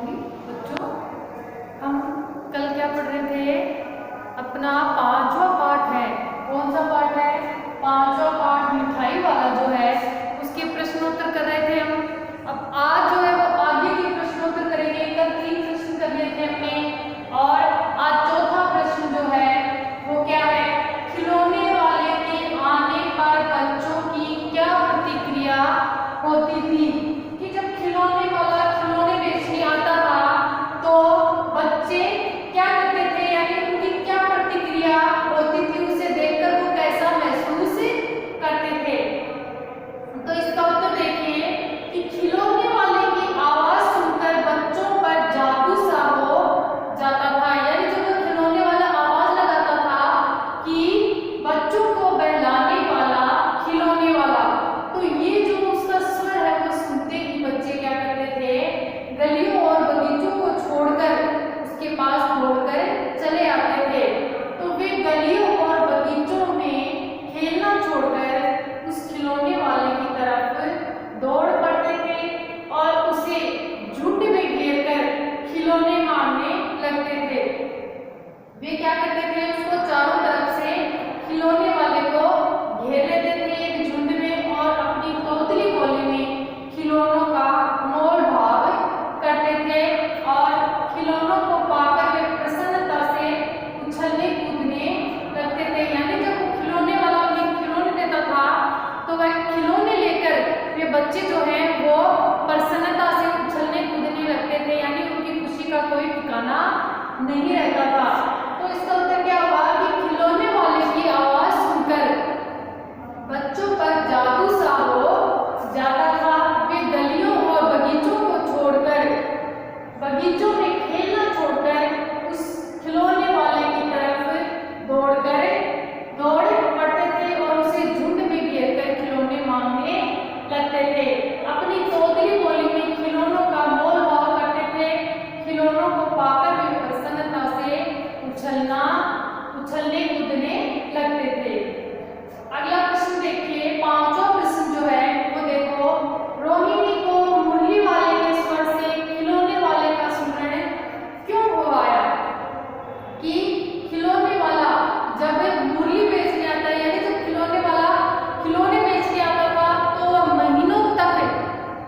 होंगी बच्चों। हम कल क्या पढ़ रहे थे? अपना 5वां पाठ है। कौन सा पाठ है? 5वां पाठ मिठाई वाला जो है उसके प्रश्नोत्तर कर रहे थे हम। अब आज जो है वो आगे के प्रश्नोत्तर करेंगे। कल 3 प्रश्न कर लिए थे हमने और आज चौथा प्रश्न जो है वो क्या है? खिलौने वाले के आने पर बच्चों की क्या प्रतिक्रिया होती थी? कि जब खिलौने वाला खिलौने बेचने आता था तो बच्चे क्या करते थे, यानी उनकी क्या प्रतिक्रिया होती थी, उसे देखकर वो कैसा महसूस करते थे? तो इसका उत्तर देखिए कि खिलौने वाले की आवाज सुनकर बच्चों पर जादू सा हो जाता था। यानी जब वो खिलौने वाला आवाज लगाता था कि बच्चों को बहलाने वाला खिलौने वाला, तो ये जो उसका स्वर है वो सुनते ही बच्चे क्या करते थे? गलियों और बगीचों को छोड़कर उसके पास दौड़कर चले आते थे। तो वे गलियों और बगीचों में खेलना छोड़कर उस खिलौने वाले की तरफ दौड़ पड़ते थे और उसे झुंड में घेरकर खिलौने मारने लगते थे। वे क्या करते थे? उसको चारों तरफ से खिलौने वाले को घेर लेते थे एक झुंड में और अपनी तोतली बोली में खिलौनों का मोल भाव करते थे और खिलौनों को पाकर वे प्रसन्नता से उछलने कूदने लगते थे। यानी जब खिलौने वाला उन्हें खिलौने देता था तो वह खिलौने लेकर वे बच्चे जो हैं वो प्रसन्नता से उछलने कूदने लगते थे। यानी उनकी खुशी का कोई ठिकाना नहीं रहता था। तो इसका उत्तर क्या हुआ कि खिलौने वाले की आवाज सुनकर बच्चों पर जादू सा हो जाता था। वे गलियों और बगीचों को छोड़कर, बगीचों में खेलना छोड़कर उस खिलौने वाले की तरफ दौड़ पड़ते थे और उसे झुंड में घेरकर खिलौने मांगने लगते थे। अपनी तोतली बोली में खिलौनों का मोल भाव करते थे। खिलौनों को पाकर वे प्रसन्नता से उछलने कूदने लगते थे। अगला प्रश्न देखिए, 5वां प्रश्न जो है वो देखो, रोहिणी को मुरली वाले के स्वर से खिलौने वाले का स्मरण क्यों हो आया? कि खिलौने वाला जब मुरली बेचने आता है, यानी जब खिलौने वाला खिलौने बेचने आता था तो वह महीनों तक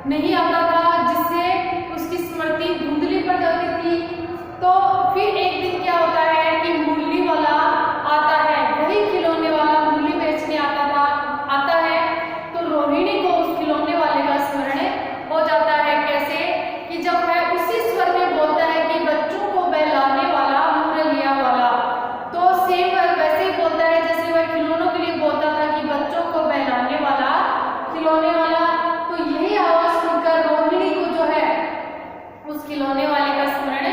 नहीं आता था, जिससे उसकी स्मृति धुंधली पड़ जाती थी। तो फिर एक दिन क्या होता है कि मुरली वाला आता है, वही खिलौने वाला मुरली बेचने आता है तो रोहिणी को उस खिलौने वाले का स्मरण हो जाता है। कैसे? कि जब वह उसी स्वर में बोलता है कि बच्चों को बहलाने वाला मुरलिया वाला, तो सेम वैसे ही बोलता है जैसे वह खिलौनों के लिए बोलता था कि बच्चों को बहलाने वाला खिलौने वाला। तो यही आवाज सुनकर रोहिणी को जो है उस खिलौने वाले का स्मरण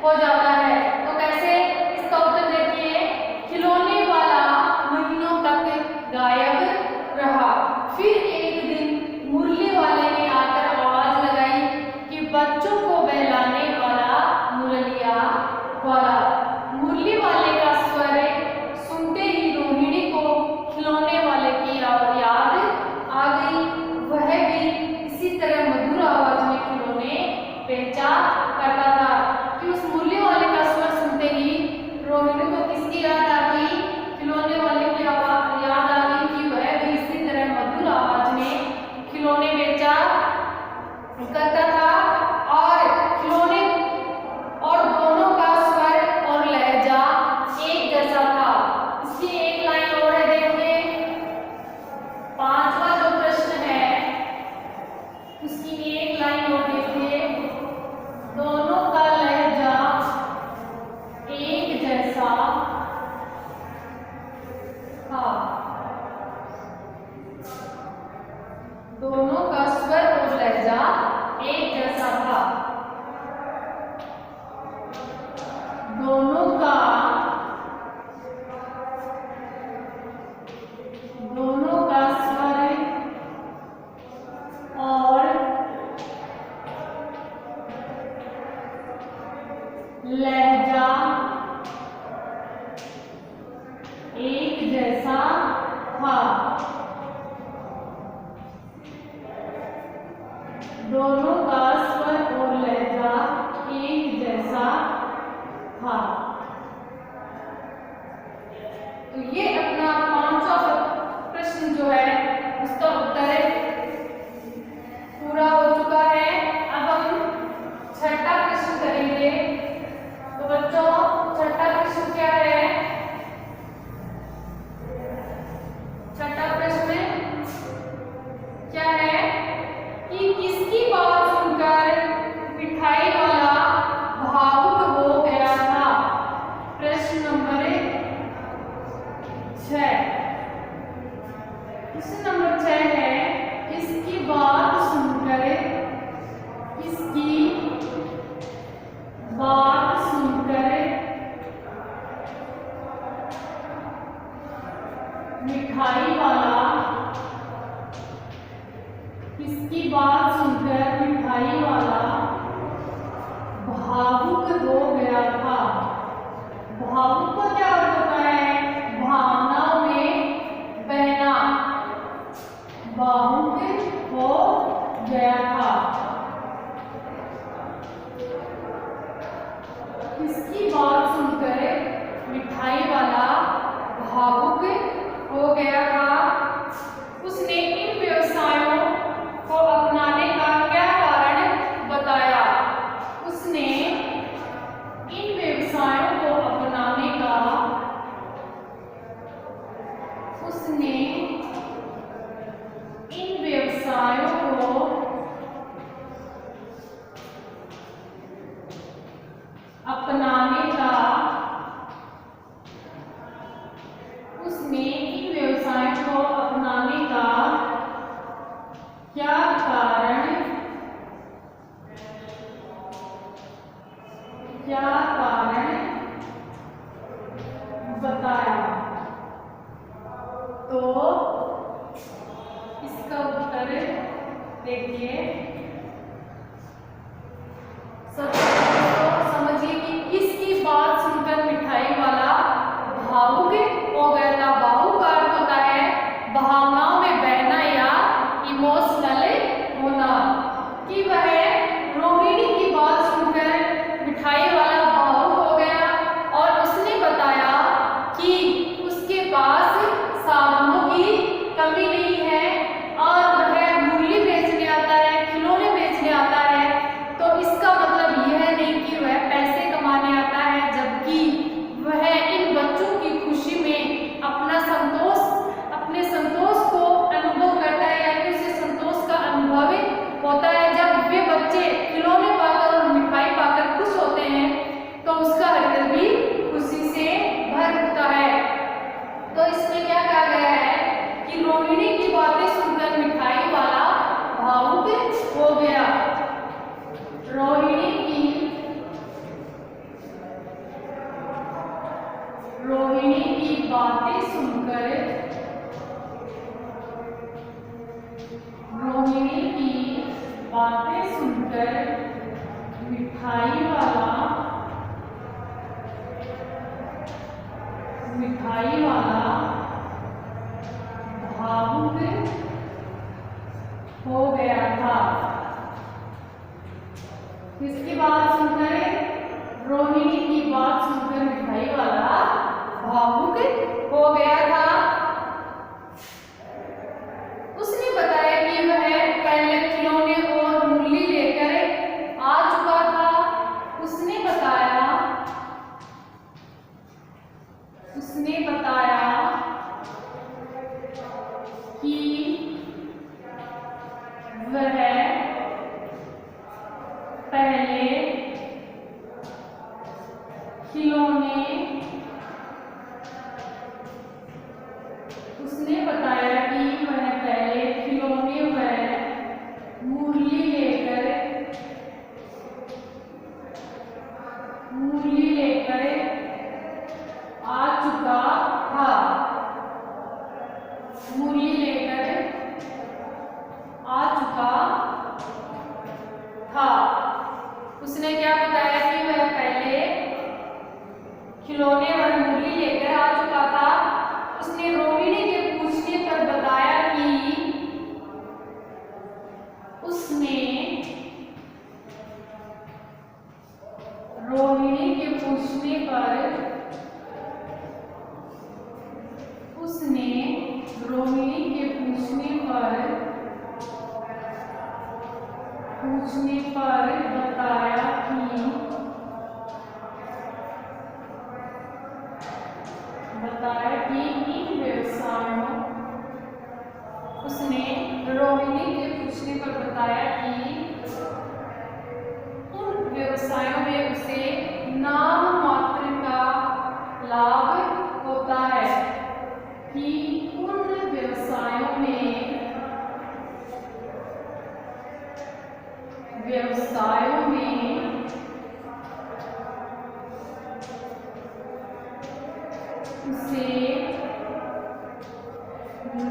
हो जाता है। तो कैसे? इसका उत्तर देखिए, खिलौने वाला महीनों तक गायब रहा। फिर एक दिन मुरली वाले ने आकर आवाज लगाई कि बच्चों को बहलाने वाला मुरलिया वाला। मुरली वाले का स्वर सुनते ही रोहिणी को खिलौने वाले की याद आ गई। वह भी इसी तरह मधुर आवाज में खिलौने बेचा करता था। कि उस मुरली वाले का स्वर सुनते ही रोहिणी को किसकी याद आ गई? खिलौने वाले की आवाज याद आ गई कि वह भी इसी तरह मधुर आवाज में खिलौने बेचा करता था और खिलौने और दोनों का स्वर और लहजा एक जैसा था। इसकी एक लाइन और है, देखिए 5वां जो प्रश्न है उसकी एक लाइन और देखिए, दोनों का लहजा एक जैसा था। दोनों का स्वर और लहजा एक जैसा था। दोनों का स्वर और लहजा एक जैसा था। दोनों का स्वर और लहजा इसकी बात सुनकर मिठाई वाला भावुक हो गया था। उसने इन व्यवसायों को अपनाने का क्या कारण बताया? उसने इन व्यवसायों को अपनाने का क्या कारण बताया? तो इसका उत्तर देखिए। समझिए कि किसकी बात सुनकर मिठाई वाला भावुक हो गया था। भावुक का अर्थ होता है भावनाओं में बहना या इमोशनल होना। कि वह रोहिणी की बात सुनकर मिठाई वाला भावुक हो गया और उसने बताया कि उसके पास साधनों की कमी नहीं है और वह मूली बेचने आता है, खिलौने बेचने आता है। तो इसका मतलब यह नहीं कि वह पैसे कमाने आता है, जबकि वह इन बच्चों की खुशी में अपने संतोष को अनुभव करता है, यानी उसे संतोष का अनुभव होता है। जब वे बच्चे खिलौने पाकर और मिठाई पाकर खुश होते हैं तो उसका हृदय भी खुशी से भर उठता है। तो इसमें क्या कहा गया है कि रोहिणी की बातें सुनकर मिठाई वाला भावुक हो गया। रोहिणी की बातें सुनकर मिठाई वाला भावुक हो गया था। किसकी बात सुनकर? रोहिणी की बात सुनकर मिठाई वाला भावुक हो गया था। उसने बताया कि वह पहले खिलौने और मूली लेकर आ चुका था। उसने बताया कि वह पहले खिलौने व मूली लेकर आ चुका था। मूली लेकर आ चुका था। उसने क्या बताया कि वह पहले खिलौने और मूली लेकर आ चुका था। उसने रोहिणी के पूछने पर बताया कि उसने रोहिणी के पूछने पर बताया कि इन व्यवसायों उसने रोहिणी के पूछने पर बताया कि उन व्यवसायों में उसे नाम मात्र का लाभ होता है। कि उन व्यवसायों में उसे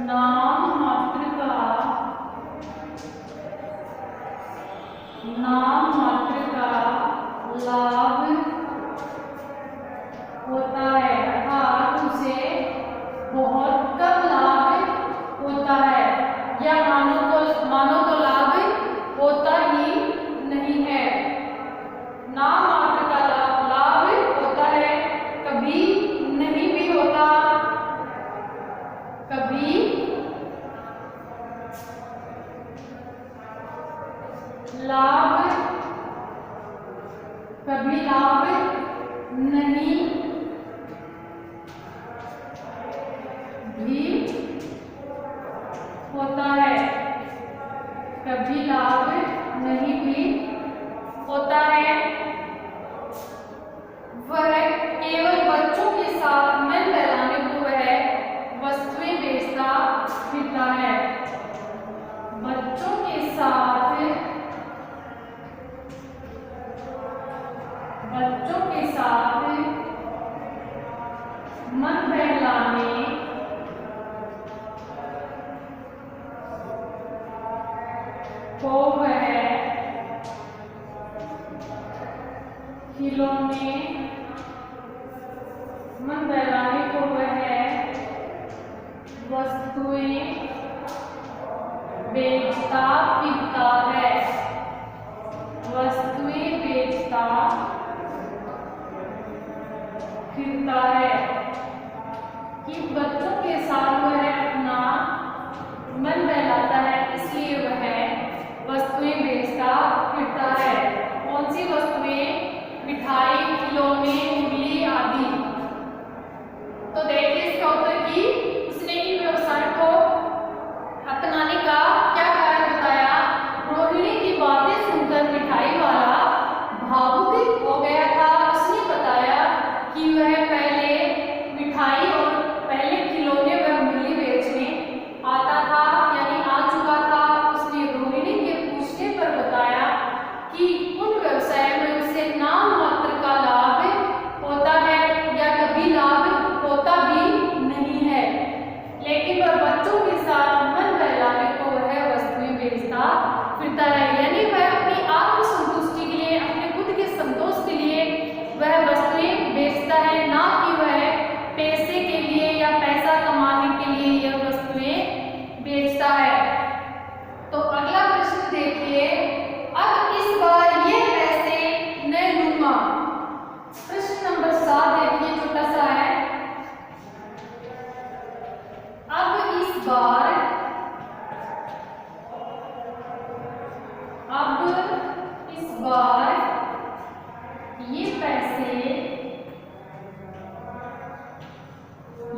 नाम मात्र का लाभ होता है, अर्थात उसे बहुत कम लाभ होता है, या मानो तो लाभ होता ही नहीं है। नाम मात्र का लाभ लाभ नहीं भी होता है, कभी लाभ नहीं भी होता है। वह केवल बच्चों के साथ मन बहलाने को वह वस्तुएं बेचता फिरता है। बच्चों के साथ मन बहलाने को वह खिलौने, मन बहलाने को वह वस्तुएं बेचता फिरता है। वस्तुएं बेचता फिरता है कि बच्चों के साथ वह अपना मन बहलाता है, इसलिए वह वस्तुएं बेचता फिरता है। कौन सी वस्तुएं? मिठाई, खिलौने, मुरली आदि। तो देखिए इसका उत्तर कि उसने इन व्यवसाय को अपनाने का क्या कारण बताया। रोहिणी की बातें सुनकर मिठाई वाला भावुक हो गया था। उसने बताया कि वह पहले मिठाई और पहले खिलौने व मुरली बेचने आता था, यानी आ चुका था। उसने रोहिणी के पूछने पर बताया कि उन व्यवसाय में उसे नाम मात्र का लाभ होता है या कभी लाभ होता भी नहीं है, लेकिन वह बच्चों के साथ मन बहलाने को वह वस्तुएं बेचता फिरता है। यानी वह अपनी आत्मसंतुष्टि के लिए, अपने खुद के संतोष के लिए वह वस्तुएं बेचता है, ना कि वह पैसे के लिए या पैसा कमाने के लिए यह वस्तुएं बेचता है। तो अगला प्रश्न देखिए, अब इस बार ये पैसे मैं लूंगा। प्रश्न नंबर 7 देखिए, छोटा सा है। अब इस बार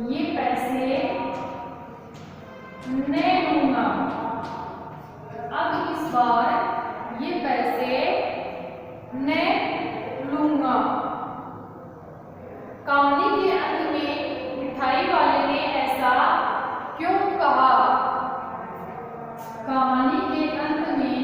ये पैसे मैं लूंगा। अब इस बार ये पैसे मैं लूंगा। कहानी के अंत में मिठाई वाले ने ऐसा क्यों कहा? कहानी के अंत में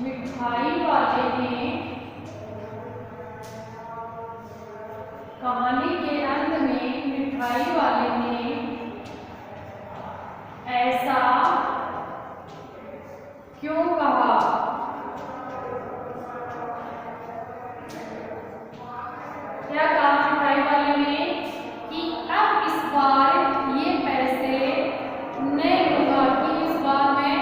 मिठाई वाले ने, कहानी के अंत में मिठाई वाले ने ऐसा क्यों कहा? क्या कहा मिठाई वाले ने कि अब इस बार ये पैसे नहीं लूंगा, कि इस बार मैं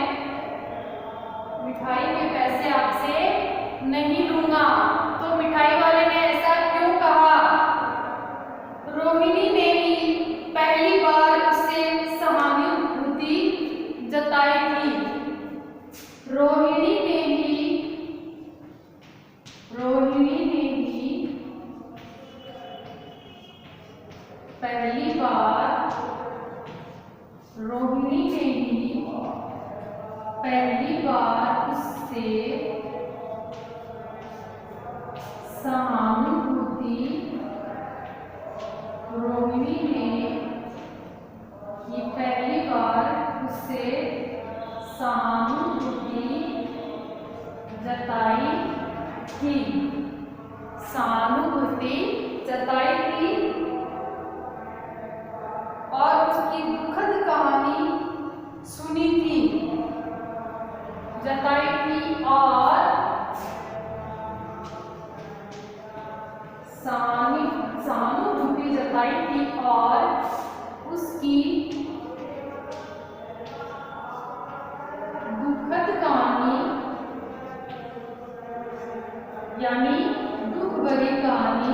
मिठाई के पैसे आपसे नहीं लूंगा। तो मिठाई वाले ने ऐसा क्यों कहा? रोहिणी ने ही पहली बार उससे सहानुभूति जताई थी। रोहिणी ने ही पहली बार उससे सहानुभूति, रोहिणी ने ये पहली बार उससे सहानुभूति जताई थी। सहानुभूति जताई थी और उसकी दुखद कहानी सुनी थी, जताई थी और सहानुभूति जताई थी और उसकी दुखद कहानी, यानी दुख भरी कहानी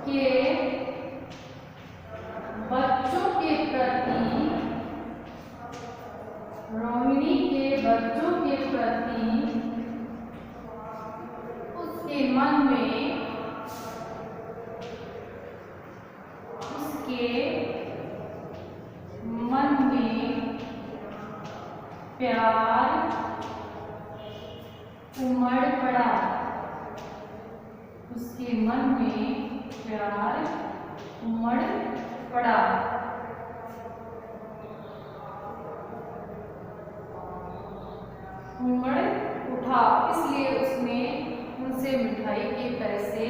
के बच्चों के प्रति, रोहिणी के बच्चों के प्रति उसके मन में प्यार उमड़ पड़ा। उसके मन में प्यार उमड़ पड़ा। उमड़ उठा, इसलिए उसने उनसे मिठाई के पैसे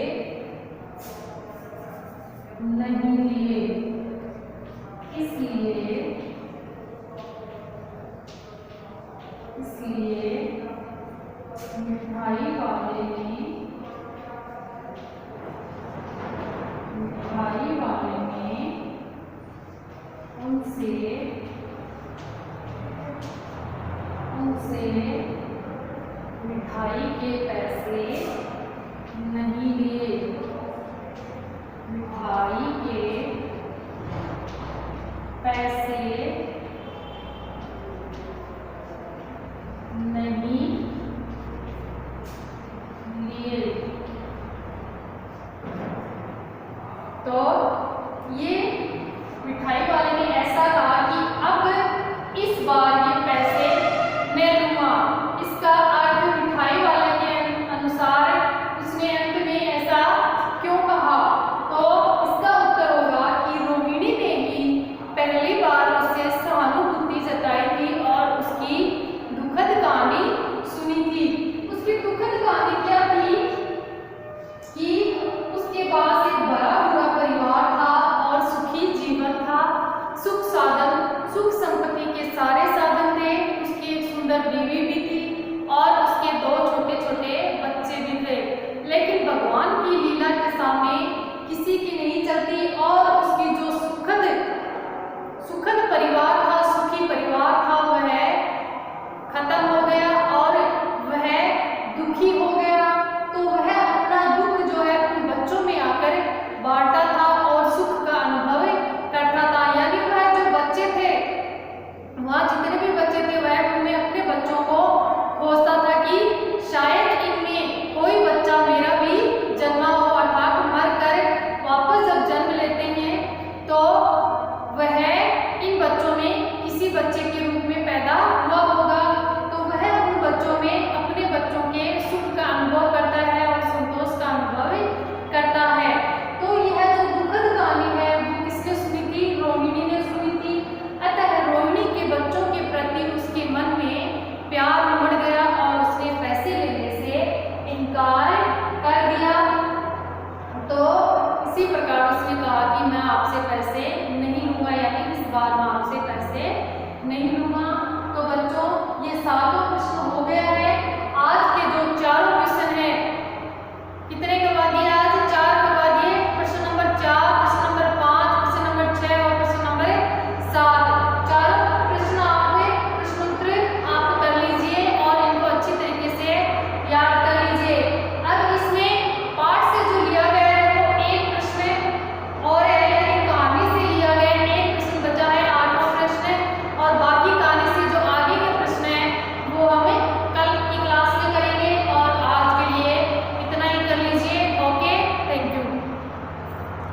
नहीं लिए। इसलिए मिठाई वाले ने उनसे मिठाई के पैसे नहीं लिए। मिठाई के पैसे नहीं लिए। तो ये मिठाई वाले ने ऐसा कहा कि अब इस बार ये पैसे मैं लूंगा। इसका अर्थ मिठाई वाले के अनुसार उसने अंत में ऐसा क्यों कहा? तो इसका उत्तर होगा कि रोहिणी ने ही पहली बार उससे सहानुभूति जताई थी और उसकी दुखद कहानी सुनी थी। उसकी दुखद कहानी क्या थी कि उसके पास एक बड़ा बुरा परिवार था और सुखी जीवन था। सुख संपत्ति के सारे साधन थे। उसकी एक सुंदर बीवी भी थी और उसके 2 छोटे छोटे बच्चे भी थे। लेकिन भगवान की लीला के सामने किसी की नहीं चलती और उसकी जो सुखद परिवार था, सुखी परिवार था, वह खत्म हो गया और वह दुखी हो गया। तो वह अपना दुख जो है उन बच्चों में आकर बांटता था और सुख का अनुभव करता था। यानी वह जो बच्चे थे, वहाँ जितने भी बच्चे थे, वह उनमें अपने बच्चों को खोजता था कि शायद इनमें कोई बच्चा मेरा भी जन्मा हो, अर्थात मर कर वापस जब जन्म लेते हैं तो वह इन बच्चों में किसी बच्चे के रूप में पैदा हुआ होगा। तो वह उन बच्चों में अपने बच्चों के सुख का अनुभव करता है और संतोष का अनुभव करता है। तो यह जो दुखद कहानी है वो किसने सुनी थी? रोहिणी ने सुनी थी। अतः रोहिणी के बच्चों के प्रति उसके मन में प्यार उमड़ गया और उसने पैसे लेने से इनकार कर दिया। तो इसी प्रकार उसने कहा कि मैं आपसे पैसे नहीं लूंगा, यानी इस बार